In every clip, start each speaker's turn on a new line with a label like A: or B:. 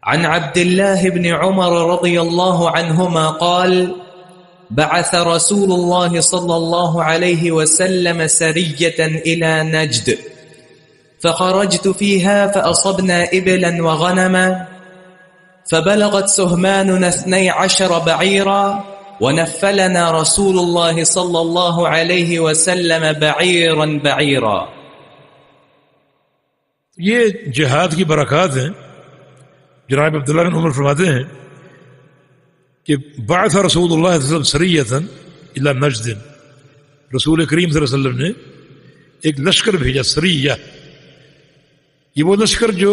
A: عن عبد الله بن عمر رضي الله عنهما قال بعث رسول الله صلى الله عليه وسلم سرية إلى نجد فخرجت فيها فأصبنا إبلا وغنما فبلغت سهماننا 12 بعيرا ونفلنا رسول الله صلى الله عليه وسلم بعيرا بعيرا.
B: یہ جہاد کی برکات ہیں. جناب عبداللہ بن عمر فرماتے ہیں کہ بعث رسول اللہ صلی اللہ علیہ وسلم سریۃً الی نجد، رسول کریم صلی اللہ علیہ وسلم نے ایک لشکر بھیجا. سریہ یہ وہ لشکر جو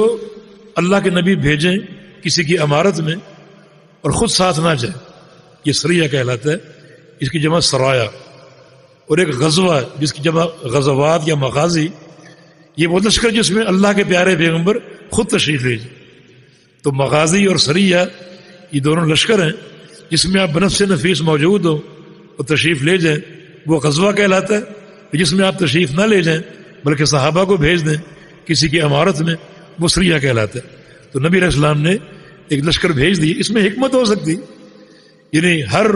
B: اللہ کے نبی بھیجیں کسی کی امارت میں اور خود ساتھ نہ جائے، یہ سریہ کہلاتا ہے. اس کی جمع سرایا. اور ایک غزوہ جس کی جمع غزوات یا مغازی، یہ وہ لشکر جس میں اللہ کے پیارے پیغمبر خود تشریف لے جائیں. تو مغازی اور سریہ یہ دونوں لشکر ہیں جس میں آپ بنفس نفیس موجود ہو اور تشریف لے جائیں، وہ غزوہ کہلاتا ہے. جس میں آپ تشریف نہ لے جائیں بلکہ صحابہ کو بھیج دیں کسی کی عمارت میں، وہ سریہ کہلاتا ہے. تو نبی علیہ السلام نے ایک لشکر بھیج دی. اس میں حکمت ہو سکتی، یعنی ہر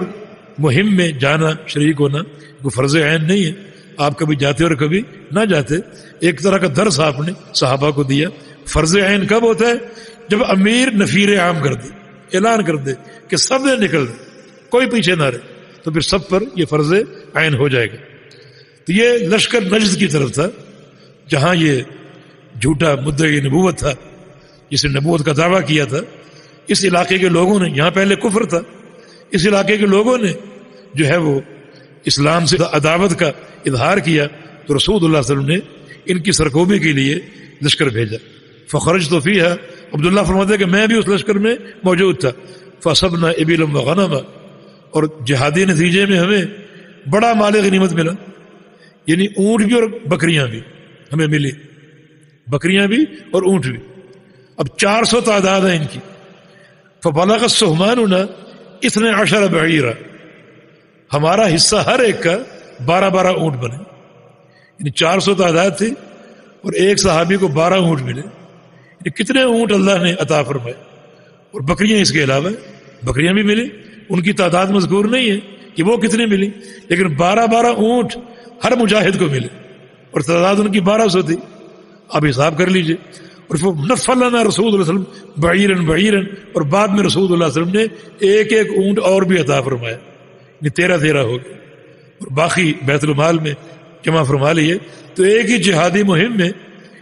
B: مہم میں جانا، شریک ہونا کوئی فرض عین نہیں ہے. آپ کبھی جاتے اور کبھی نہ جاتے. ایک طرح کا درس آپ نے صحابہ کو دیا. فرض عین کب ہوتا ہے؟ جب امیر نفیر عام کر دے، اعلان کر دے کہ سب نے نکل دے، کوئی پیچھے نہ رہے، تو پھر سب پر یہ فرض عین ہو جائے گا. تو یہ لشکر نجد کی طرف تھا جہاں یہ جھوٹا مدعی نبوت تھا، جس نے نبوت کا دعویٰ کیا تھا. اس علاقے کے لوگوں نے، یہاں پہلے کفر تھا، اس علاقے کے لوگوں نے جو ہے وہ اسلام سے عداوت کا اظہار کیا. تو رسول اللہ صلی اللہ علیہ وسلم نے ان کی سرکوبی کے لیے لشکر بھیجا. فخرجت فیہا، عبداللہ فرماتے ہیں کہ میں بھی اس لشکر میں موجود تھا. فصبنا ابلا وغنما، اور جہادی نتیجے میں ہمیں بڑا مال غنیمت ملا، یعنی اونٹ بھی اور بکریاں بھی ہمیں ملی، بکریاں بھی اور اونٹ بھی. اب 400 تعداد ہے ان کی. فبلغ سہماننا 12 بعیرا، ہمارا حصہ ہر ایک کا 12 اونٹ بنے. یعنی 400 تعداد تھی اور ایک صحابی کو 12 اونٹ ملے. یعنی کتنے اونٹ اللہ نے عطا فرمائے. اور بکریاں اس کے علاوہ بکریاں بھی ملی. ان کی تعداد مذکور نہیں ہے کہ وہ کتنے ملی، لیکن 12 اونٹ ہر مجاہد کو ملے اور تعداد ان کی 1200 تھی. آپ حساب کر لیجئے. اور نفلنا رسول اللہ صلی اللہ علیہ وسلم بعیرن بعیرن، اور بعد میں رسول اللہ صلی اللہ علیہ وسلم نے ایک ایک اونٹ اور بھی عطا فرمایا. یہ 13 ہو گئے اور باقی بیت المال میں جمع فرما لیے. تو ایک ہی جہادی مہم میں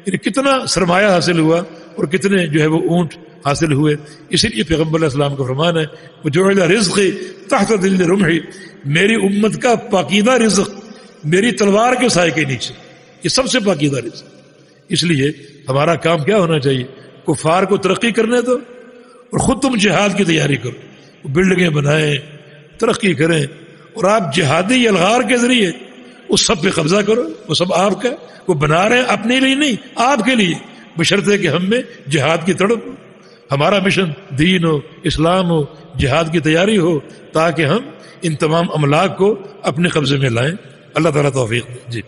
B: یعنی کتنا سرمایہ حاصل ہوا اور کتنے جو ہے وہ اونٹ حاصل ہوئے. اسی لیے پیغمبر علیہ السلام کا فرمان ہے وجعل رزقی تحت ظل رمحی، میری امت کا پاکیزہ رزق میری تلوار کے سائے کے نیچے، یہ سب سے پاکیزہ رزق. اس لیے ہمارا کام کیا ہونا چاہیے؟ کفار کو ترقی کرنے دو اور خود تم جہاد کی تیاری کرو، بلڈنگیں بنائیں، ترقی کریں، اور آپ جہادی الغار کے ذریعے اس سب پہ قبضہ کرو. وہ سب آپ کا، وہ بنا رہے ہیں اپنے لیے نہیں، آپ کے لیے، بشرطے کہ ہم میں جہاد کی تڑپ ہو. ہمارا مشن دین ہو، اسلام ہو، جہاد کی تیاری ہو، تاکہ ہم ان تمام املاک کو اپنے قبضے میں لائیں. اللہ تعالیٰ توفیق دے. جی.